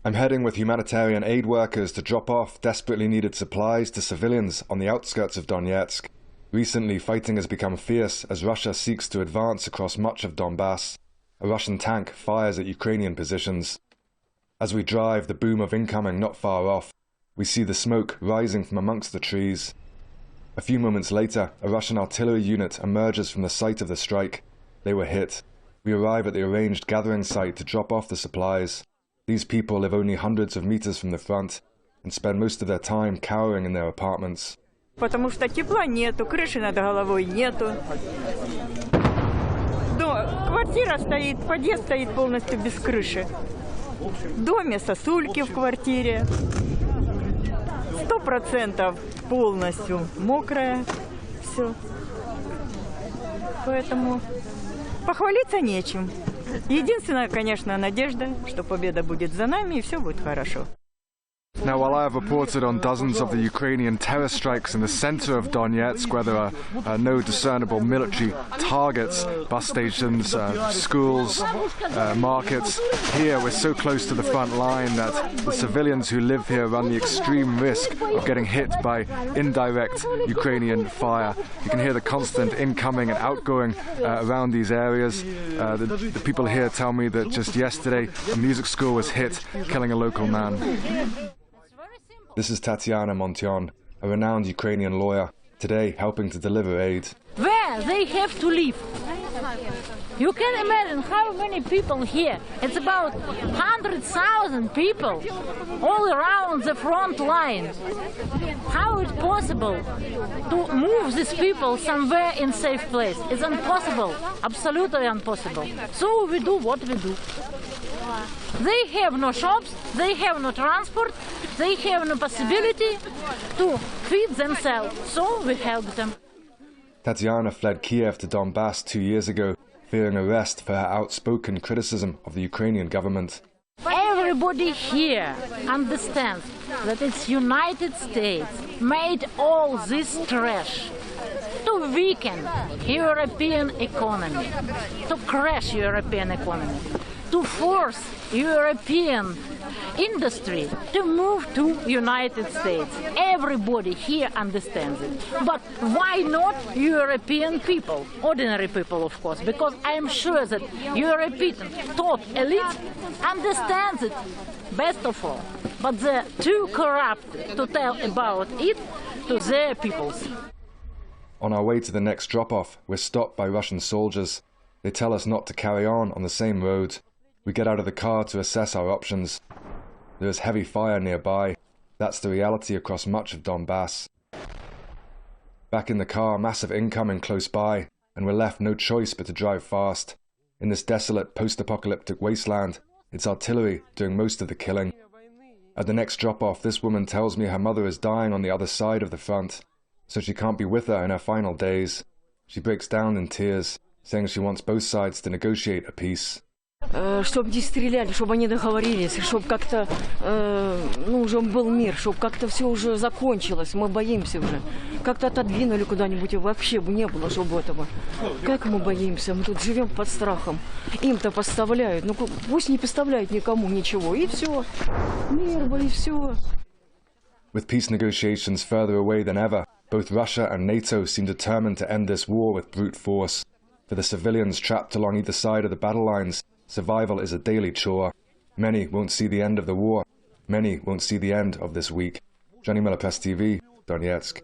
I'm heading with humanitarian aid workers to drop off desperately needed supplies to civilians on the outskirts of Donetsk. Recently, fighting has become fierce as Russia seeks to advance across much of Donbass. A Russian tank fires at Ukrainian positions. As we drive, the boom of incoming not far off. We see the smoke rising from amongst the trees. A few moments later, a Russian artillery unit emerges from the site of the strike. They were hit. We arrive at the arranged gathering site to drop off the supplies. These people live only hundreds of meters from the front and spend most of their time cowering in their apartments. Потому что тепла нету, крыши над головой нету. Квартира стоит, подъезд стоит полностью без крыши. В доме сосульки в квартире. 100% полностью мокрое все. Поэтому похвалиться нечем. Единственная, конечно, надежда, что победа будет за нами и все будет хорошо. Now, while I have reported on dozens of the Ukrainian terror strikes in the center of Donetsk, where there are no discernible military targets, bus stations, schools, markets, here we're so close to the front line that the civilians who live here run the extreme risk of getting hit by indirect Ukrainian fire. You can hear the constant incoming and outgoing around these areas. The people here tell me that just yesterday a music school was hit, killing a local man. This is Tatiana Montion, a renowned Ukrainian lawyer, today helping to deliver aid. Where they have to live. You can imagine how many people here. It's about 100,000 people all around the front line. How is it possible to move these people somewhere in safe place? It's impossible, absolutely impossible. So we do what we do. They have no shops, they have no transport, they have no possibility to feed themselves, so we help them. Tatiana fled Kiev to Donbass 2 years ago, fearing arrest for her outspoken criticism of the Ukrainian government. Everybody here understands that it's United States made all this trash to weaken European economy, to crash European economy, to force European industry to move to United States. Everybody here understands it. But why not European people? Ordinary people, of course, because I'm sure that European top elite understands it best of all. But they're too corrupt to tell about it to their peoples. On our way to the next drop-off, we're stopped by Russian soldiers. They tell us not to carry on the same road. We get out of the car to assess our options. There is heavy fire nearby. That's the reality across much of Donbass. Back in the car, massive incoming close by, and we're left no choice but to drive fast. In this desolate post-apocalyptic wasteland, it's artillery doing most of the killing. At the next drop-off, this woman tells me her mother is dying on the other side of the front, so she can't be with her in her final days. She breaks down in tears, saying she wants both sides to negotiate a peace. Чтобы не стреляли, чтобы они договорились, чтобы как-то, уже был мир, чтобы как-то все уже закончилось, мы боимся уже. Как-то отодвинули куда-нибудь, и вообще бы не было, чтобы этого. Как мы боимся, мы тут живем под страхом. Им-то поставляют, пусть не поставляют никому ничего, и все. Мир бы, и все. With peace negotiations further away than ever, both Russia and NATO seem determined to end this war with brute force. For the civilians trapped along either side of the battle lines, survival is a daily chore. Many won't see the end of the war. Many won't see the end of this week. Johnny Miller, Press TV, Donetsk.